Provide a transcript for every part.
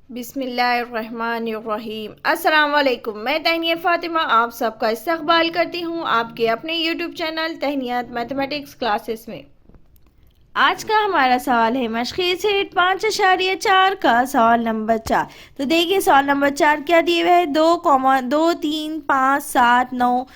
बिस्मिल्लाहिर्रहमानिर्रहीम। अस्सलाम वालेकुम। मैं तहनियत फ़ातिमा आप सबका इस्तकबाल करती हूँ आपके अपने यूट्यूब चैनल तहनियत मैथमेटिक्स क्लासेस में। आज का हमारा सवाल है मशक़ी सेट 5.4 का सवाल नंबर 4। तो देखिए सवाल नंबर 4 क्या दिए हुए है, 2,2, 3, 5, 7, 9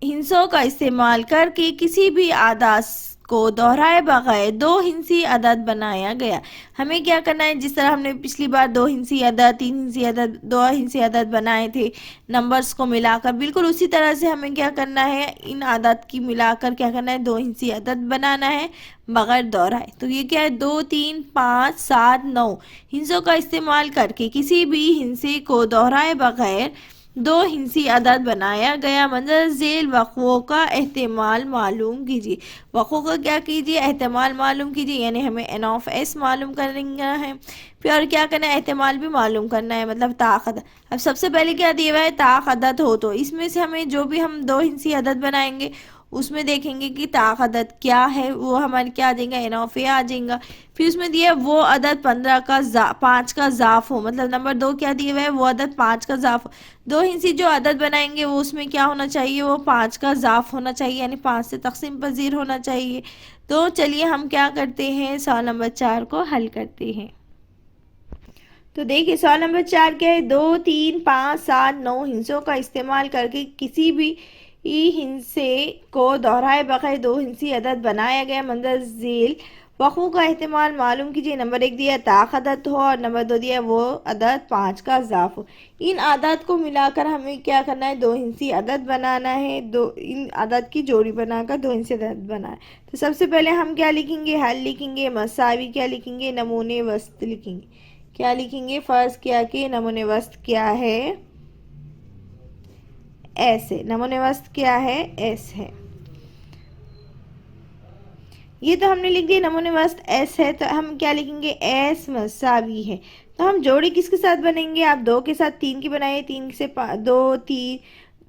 हिंसों का इस्तेमाल करके किसी भी आदाद को दोहराए बगैर दो हिंसी अदद बनाया गया। हमें क्या करना है, जिस तरह हमने पिछली बार दो हिंसी अदद, तीन हिंसी अदद, दो हिंसी अदद बनाए थे नंबर्स को मिलाकर, बिल्कुल उसी तरह से हमें क्या करना है, इन आदद की मिलाकर क्या करना है, दो हिंसी अदद बनाना है बगैर दोहराए। तो ये क्या है, 2, 3, 5, 7, 9 हिंसों का इस्तेमाल करके किसी भी हिंसे को दोहराए बगैर दो हिंसी अदद बनाया गया। मंजर झेल वक़्फ़ों का एहतमाल मालूम कीजिए। वक़्फ़ों का क्या कीजिए, एहतमाल मालूम कीजिए, यानी हमें एन ऑफ एस मालूम करना है। फिर और क्या करना है, एहतमाल भी मालूम करना है, मतलब ताक़त। अब सबसे पहले क्या दिया हुआ है, ताक़त हो, तो इसमें से हमें जो भी हम दो हिंसी अदद बनाएंगे उसमें देखेंगे कि ताक अदद क्या है, वो हमारे क्या आ जाएगा, एन ऑफ ए आ जाएगा। फिर उसमें दिया वो अदद 5 का ज़ाफ हो, मतलब नंबर 2 क्या दिया हुआ है, वो अदद 5 का ज़ाफ हो। दो हिंसी जो अदद बनाएंगे वो उसमें क्या होना चाहिए, वो 5 का ज़ाफ होना चाहिए, यानी 5 से तकसीम पजीर होना चाहिए। तो चलिए हम क्या करते हैं, सवाल नंबर 4 को हल करते हैं। तो देखिए सवाल नंबर 4 क्या है, 2, 3, 5, 7, 9 हिंसों का इस्तेमाल करके किसी भी हिंसे को दोहराए बगैर दो हिंसी अदद बनाया गया। मंदर झेल वक़्फ़ों का एहतमाल मालूम कीजिए। नंबर 1 दिया ताक अदद हो और नंबर 2 दिया वो अदद 5 का ज़ाफ हो। इन आदत को मिलाकर हमें क्या करना है, दो हिंसी अदद बनाना है। दो इन आदत की जोड़ी बनाकर दो हिंसी अदद बनाना है। तो सबसे पहले हम क्या लिखेंगे, हल लिखेंगे, मसावी क्या लिखेंगे, नमूने वस्त लिखेंगे। क्या लिखेंगे, फर्ज किया कि नमूने वस्त क्या है, एस है। नमूने वस्त क्या है, एस है। ये तो हमने लिख दिया नमूने वस्त एस है, तो हम क्या लिखेंगे, एस मसावी है। तो हम जोड़ी किसके साथ बनेंगे, आप 2 के साथ 3 की बनाइए, 3 से 2, 3,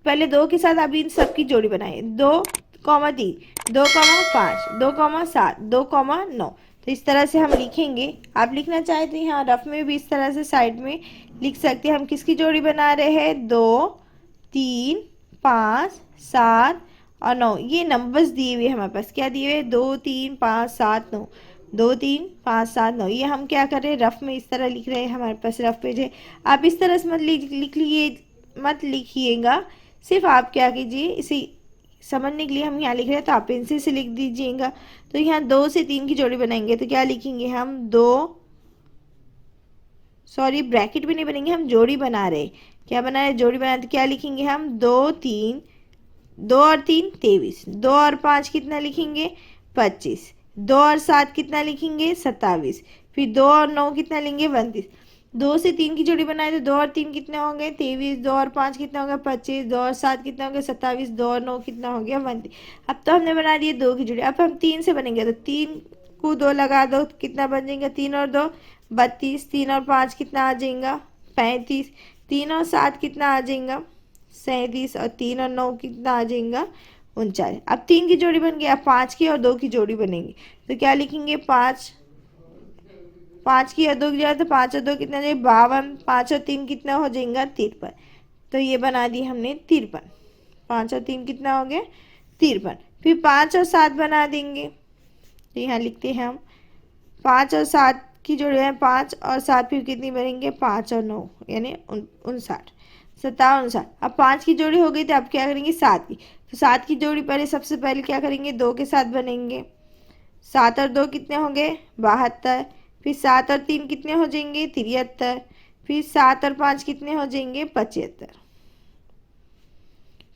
पहले 2 के साथ आप इन सब की जोड़ी बनाइए, 2, 3, 2, 5, 2, 7, 2, 9। तो इस तरह से हम लिखेंगे। आप लिखना चाहे तो यहाँ रफ में भी इस तरह से साइड में लिख सकते हैं। हम किसकी जोड़ी बना रहे हैं, 2, 3, 5, 7 और 9। ये नंबर्स दिए हुए हमारे पास, क्या दिए हुए, 2, 3, 5, 7, 9, 2, 3, 5, 7, 9। ये हम क्या कर रहे हैं, रफ में इस तरह लिख रहे हैं, हमारे पास रफ पेज है। आप इस तरह से मत लिखिएगा, सिर्फ आप क्या कीजिए, इसे समझने के लिए हम यहाँ लिख रहे हैं तो आप पेंसिल से लिख दीजिएगा। तो यहाँ 2 से 3 की जोड़ी बनाएंगे तो क्या लिखेंगे हम, ब्रैकेट भी नहीं बनेंगे, हम जोड़ी बना रहे। क्या बना रहे, जोड़ी बना, तो क्या लिखेंगे हम, 2 और 3 23, 2 और 5 कितना लिखेंगे, 25, 2 और 7 कितना लिखेंगे, 27, फिर 2 और 9 कितना लेंगे, 32। 2 से 3 की जोड़ी बनाए तो 2 और 3 कितने होंगे, 23, 2 और 5 कितना होगा, 25, 2 और 7 कितना हो गया, 27, 2 और 9 कितना हो गया, 32। अब तो हमने बना दिए 2 की जोड़ी। अब हम 3 से बनेंगे तो 3 को 2 लगा दो, कितना बन जाएगा, 3 और 2 32, 3 और 5 कितना आ जाएगा, 35, 3 और 7 कितना आ जाएगा, 37, और 3 और 9 कितना आ जाएगा, 39। अब 3 की जोड़ी बन गई, अब 5 की और 2 की जोड़ी बनेगी तो क्या लिखेंगे, 5 की और 2 की जोड़ी, तो 5 और 2 कितना जाएगा, 52, 5 और 3 कितना हो जाएगा, 53। तो ये बना दी हमने 53। 5 और 3 कितना हो गया, 53। फिर 5 और 7 बना देंगे, तो यहाँ लिखते हैं हम 5 और 7 की जोड़ी है, 5 और 7 फिर कितनी बनेंगे, 5 और 9 यानी 59, 57, 59। अब 5 की जोड़ी हो गई तो अब क्या करेंगे, 7 की। तो 7 की जोड़ी पहले सबसे पहले क्या करेंगे, 2 के साथ बनेंगे, 7 और 2 कितने होंगे, 72। फिर 7 और 3 कितने हो जाएंगे, 73। फिर 7 और 5 कितने हो जाएंगे, 75।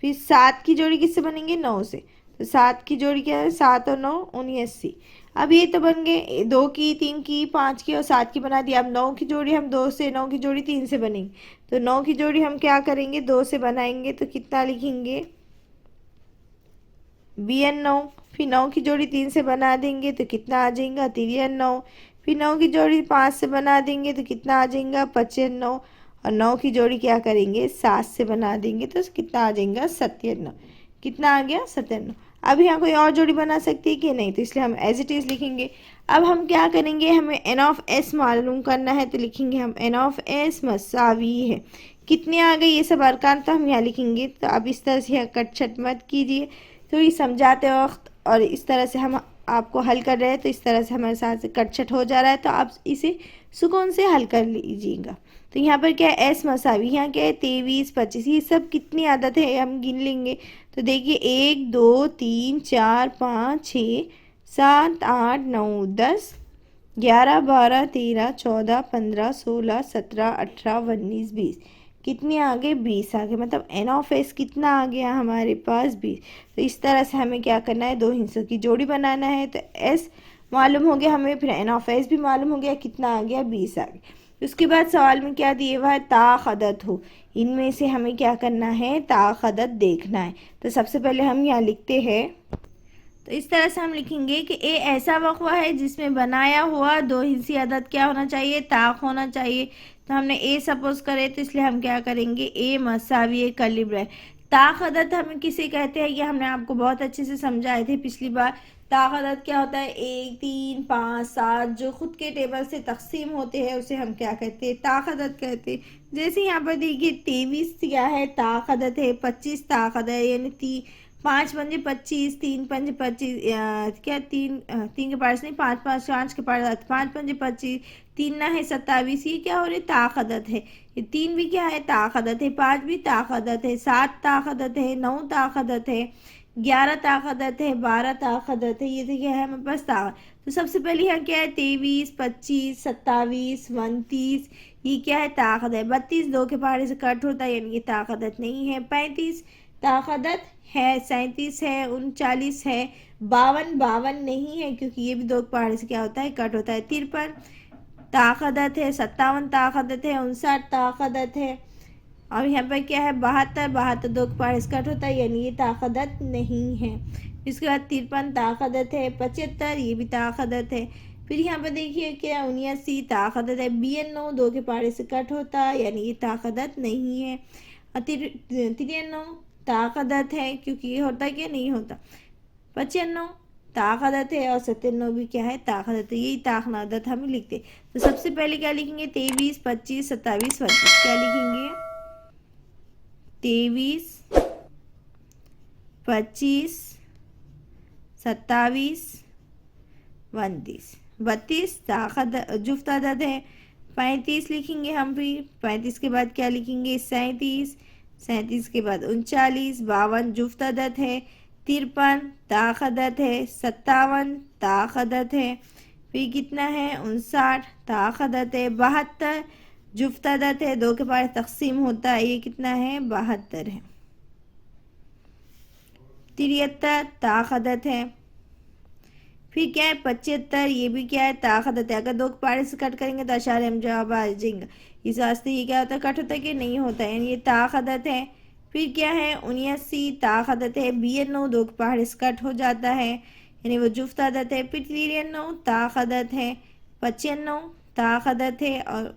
फिर 7 की जोड़ी किससे बनेंगे, 9 से। तो 7 की जोड़ी क्या है, 7 और 9 79। अब ये तो बन गए 2 की, 3 की, 5 की और 7 की बना दिया। अब 9 की जोड़ी हम 2 से, 9 की जोड़ी 3 से बनेंगे। तो 9 की जोड़ी हम क्या करेंगे, 2 से बनाएंगे तो कितना लिखेंगे, BN9। फिर 9 की जोड़ी 3 से बना देंगे तो कितना आ जाएगा, 93। फिर 9 की जोड़ी 5 से बना देंगे तो कितना आ जाएगा, 95। और 9 की जोड़ी क्या करेंगे, 7 से बना देंगे तो कितना आ जाएगा, 97। कितना आ गया, 97। अब यहाँ कोई और जोड़ी बना सकती है कि नहीं, तो इसलिए हम एज इट इज़ लिखेंगे। अब हम क्या करेंगे, हमें एन ऑफ एस मालूम करना है, तो लिखेंगे हम एन ऑफ एस मसावी है कितने आ गए, ये सब अरकान तो हम यहाँ लिखेंगे। तो अब इस तरह से यहाँ कट छट मत कीजिए, तो ये समझाते वक्त और इस तरह से हम आपको हल कर रहे हैं, तो इस तरह से हमारे साथ से कट छट हो जा रहा है, तो आप इसे सुकून से हल कर लीजिएगा। तो यहाँ पर क्या है, एस मसावी, यहाँ क्या है 23 25, ये सब कितनी आदत है हम गिन लेंगे। तो देखिए 1 2 3 4 5 6 7 8 9 10 11 12 13 14 15 16 17 18 19 20, कितने आगे 20 आगे, मतलब एन ऑफ एस कितना आ गया हमारे पास 20। तो इस तरह से हमें क्या करना है, दो हिस्सों की जोड़ी बनाना है। तो एस मालूम हो गया हमें, फिर एन ऑफ एस भी मालूम हो गया, कितना आ गया 20 आ गया। उसके बाद सवाल में क्या दिए हुआ है, ताक़दत हो, इनमें से हमें क्या करना है, ताक़दत देखना है। तो सबसे पहले हम यहाँ लिखते हैं, तो इस तरह से हम लिखेंगे कि ए ऐसा वक़्वा है जिसमें बनाया हुआ दो हिस्सी अदद क्या होना चाहिए, ताक़ होना चाहिए। तो हमने ए सपोज करे, तो इसलिए हम क्या करेंगे, ए मसावी कलिब रहे। ताक़ अदद हमें किसे कहते हैं, ये हमने आपको बहुत अच्छे से समझाए थे पिछली बार। ताक़ अदद क्या होता है, 1 3 5 7 जो खुद के टेबल से तकसीम होते हैं उसे हम क्या कहते हैं, ताक़ अदद कहते हैं। जैसे यहाँ पर देखिए 23 क्या है, ताक़ अदद है, 25 ताक़ अदद है, यानी 5 पंजे 25, 3 पंजे 25, क्या तीन के पास नहीं, 5 5 5 के पास 5 पंजे 25, 3 ना है 27, ये क्या हो रही ताक़दत है। ये 3 भी क्या है, ताक़दत है, 5 भी ताक़दत है, 7 ताक़दत है, 9 ताक़दत है, 11 ताक़दत है, 12 ताक़दत है, ये तो क्या है हमारे पास ताक़त। तो सबसे पहले यहाँ क्या है, 23 25 27 29, ये क्या है, ताक़त है। 32 दो के पहाड़े से कट होता है, यानी ये ताक़दत नहीं है। 35 ताक़दत है, 37 है, 39 है, 52 नहीं है क्योंकि ये भी दो पहाड़े से क्या होता है, कट होता है। 53 ताक़दत है, 57 ताक़दत है, 59 ताक़दत है। और यहाँ पर क्या है, 72 दो पहाड़े से कट होता है, यानी ये ताक़दत नहीं है। इसके बाद 53 ताक़दत है, 75 ये भी ताक़दत है। फिर यहाँ पर देखिए क्या 79 ताक़दत है, 92 दो के पहाड़े से कट होता है, यानी ये ताक़दत नहीं है। 93 ताक़दत है क्योंकि ये होता है, क्या नहीं होता। 95 ताक़दत है, और 97 भी क्या है, ताक़दत है। यही ताक़दत हम लिखते। तो सबसे पहले क्या लिखेंगे, 23 25 27 29, क्या लिखेंगे, 23 25 27 29, 32 ताक़दत जुफ्त अदद है। 35 लिखेंगे हम, फिर 35 के बाद क्या लिखेंगे, 37, 37 के बाद 39, 52 जुफ्त अदद है। 53 ताक़दत है, 57 ताक़दत है, फिर कितना है 59 ताक़दत है। 72 जुफ्त अदद है, दो के पास तकसीम होता है, ये कितना है 72 है। 73 ताक़दत है, फिर क्या है 75, ये भी क्या है, ताक़दत है। अगर दो पारे से कट करेंगे तो अशारे हम जवाब आ जाएंगे, इस वास्ते ये क्या होता है, कट होता है कि नहीं होता है, यानी ये ताक़दत है। फिर क्या है 79 ताक़दत है, 92 दो पहाड़े से कट हो जाता है, यानी वो जुफ्त आदत है। फिर 93 ताक़दत है, 95 ताक़दत है, और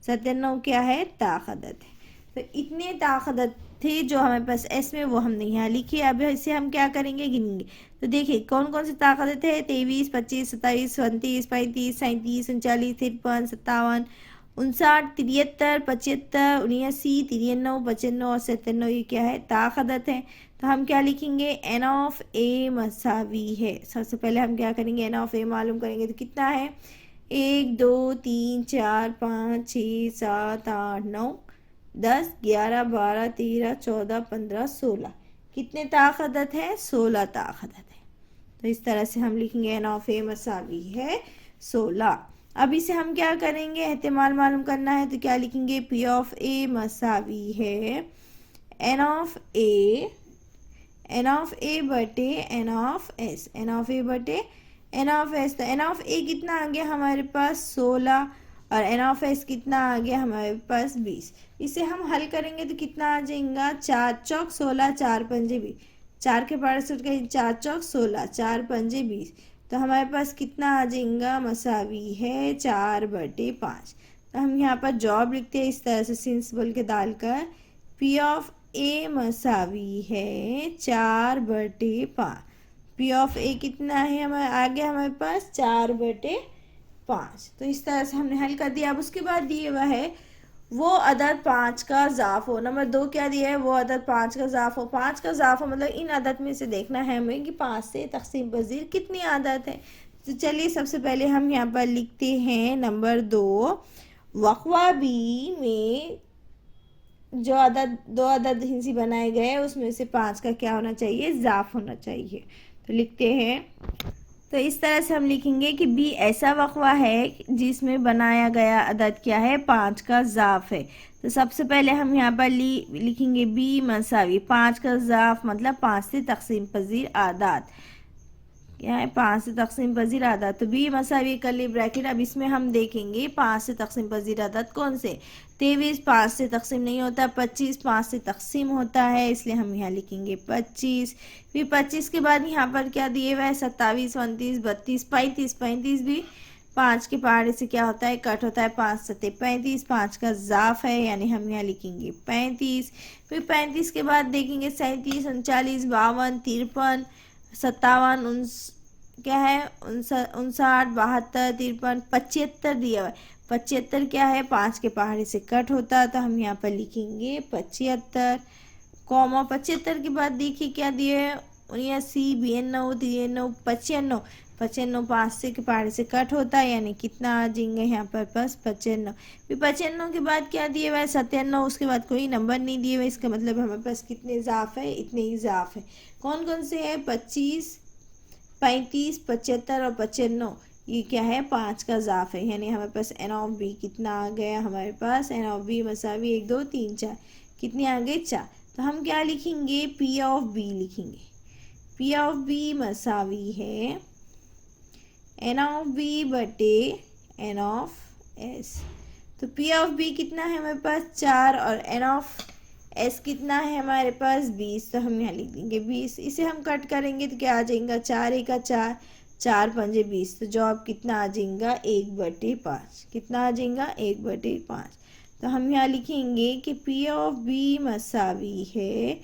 97 क्या है, ताक़दत है। तो इतने ताक़दत थे जो हमारे पास एस में, वो हमने यहाँ लिखी। अब इसे हम क्या करेंगे, गिनेंगे। तो देखिए कौन कौन सी ताक़दत है, 23 25 27 29 35 37 39 53 57 59 73 75 79 93 95 और 97, ये क्या है, ताक़दत है। तो हम क्या लिखेंगे, एन ऑफ ए मसावी है। सबसे पहले हम क्या करेंगे, एन ऑफ ए मालूम करेंगे। तो कितना है, 1 2 3 4 5 6 7 8 9 10 11 12 13 14 15 16, कितने ताक़दत है, 16 ताक़दत है। तो इस तरह से हम लिखेंगे एन ऑफ ए मसावी है 16। अब इसे हम क्या करेंगे, एहतिमाल मालूम करना है, तो क्या लिखेंगे, पी ऑफ ए मसावी है N of A, N of A बटे N of S, N of A बटे एन ऑफ एस। तो एन ऑफ ए कितना आ गया हमारे पास 16, और एन ऑफ एस कितना आ गया हमारे पास 20। इसे हम हल करेंगे तो कितना आ जाएगा, 4 चौक 16 4 पंजे 20, 4 के पार से 4 चौक 16 4 पंजे 20, तो हमारे पास कितना आ जाएगा, मसावी है 4 बटे 5। तो हम यहाँ पर जॉब लिखते हैं इस तरह से सिंस बोल के डालकर, पी ऑफ ए मसावी है 4/5। पी ऑफ ए कितना है हमारे आगे हमारे पास 4/5। तो इस तरह से हमने हल कर दिया। अब उसके बाद दिए हुआ है वो अदद 5 का ज़ाफ़ हो। नंबर 2 क्या दिया है, वो अदद 5 का ज़ाफ़ हो। 5 का ज़ाफ़ हो मतलब इन अदद में से देखना है हमें कि 5 से तक़सीम पज़ीर कितनी अदद है। तो चलिए सबसे पहले हम यहाँ पर लिखते हैं नंबर 2, वक़वा बी में जो अदद 2 अदद हिंसी बनाए गए उसमें से 5 का क्या होना चाहिए, ज़ाफ़ होना चाहिए। तो लिखते हैं, तो इस तरह से हम लिखेंगे कि बी ऐसा वक़वा है जिसमें बनाया गया अदद क्या है, 5 का ज़ाफ़ है। तो सबसे पहले हम यहाँ पर लिखेंगे बी मसावी 5 का ज़ाफ़ मतलब 5 से तक़सीम पज़ीर आदाद क्या है, 5 से तक़सीम पज़ीर आदाद। तो बी मसावी कर्ली ब्रैकेट। अब इसमें हम देखेंगे 5 से तक़सीम पज़ीर आदाद कौन से। 23 5 से तक़सीम नहीं होता, 25 5 से तक़सीम होता है, इसलिए हम यहाँ लिखेंगे 25। फिर 25 के बाद यहाँ पर क्या दिए हुआ है, 27 29 32 35। 35 भी 5 के पहाड़े से क्या होता है, कट होता है, 5 7 35। 5 का ज़ाफ़ है यानी हम यहाँ लिखेंगे 35। फिर 35 के बाद देखेंगे 37 39 52 53 57 क्या है 59 72 53 75 दिया हुआ है। 75 क्या है, 5 के पहाड़े से कट होता है, तो हम यहाँ पर लिखेंगे 75 कॉमा। 75 के बाद देखिए क्या दिए है, 79 92 93 95 95 5 से के पहाड़े से कट होता है यानी कितना आ जाएंगे यहाँ पर बस 95। फिर 95 के बाद क्या दिए हुआ है, 97। उसके बाद कोई नंबर नहीं दिए हुए, इसका मतलब हमारे पास कितने ज़ाफ़ है, इतने ही ज़ाफ़ है। कौन कौन से है, 25 35 75 और 95। ये क्या है, 5 का ज़ाफ़ है यानी हमारे पास एन ऑफ बी कितना आ गया, हमारे पास एन ऑफ बी मसावी 1 2 3 4 कितने आ गए, 4। तो हम क्या लिखेंगे, पी ऑफ बी लिखेंगे। पी ऑफ बी मसावी है एन ऑफ बी बटे एन ऑफ एस। तो पी ऑफ बी कितना है हमारे पास 4 और एन ऑफ एस कितना है हमारे पास 20। तो हम यहाँ लिख देंगे 20। इसे हम कट करेंगे तो क्या आ जाएगा, 4 1 4 4 5 20। तो जवाब कितना आ जाएगा, 1/5। कितना आ जाएगा, 1/5। तो हम यहाँ लिखेंगे कि पी ऑफ बी मसावी है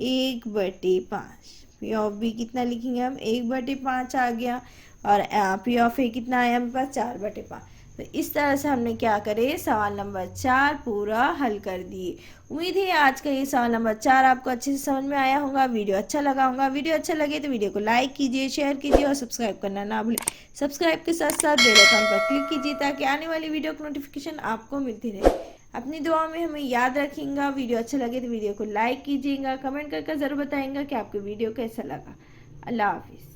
1/5। पी ऑफ बी कितना लिखेंगे हम, 1/5 आ गया। और पी ऑफ ए कितना आया हमारे पास, 4/5। तो इस तरह से हमने क्या करे, सवाल नंबर 4 पूरा हल कर दिए। उम्मीद है आज का ये सवाल नंबर 4 आपको अच्छे से समझ में आया होगा, वीडियो अच्छा लगा होगा। वीडियो अच्छा लगे तो वीडियो को लाइक कीजिए, शेयर कीजिए और सब्सक्राइब करना ना भूलें। सब्सक्राइब के साथ साथ बेल आइकन पर क्लिक कीजिए ताकि आने वाली वीडियो की नोटिफिकेशन आपको मिलती रहे। अपनी दुआ में हमें याद रखिएगा। वीडियो अच्छा लगे तो वीडियो को लाइक कीजिएगा, कमेंट करके ज़रूर बताएंगे कि आपको वीडियो कैसा लगा। अल्लाह हाफिज़।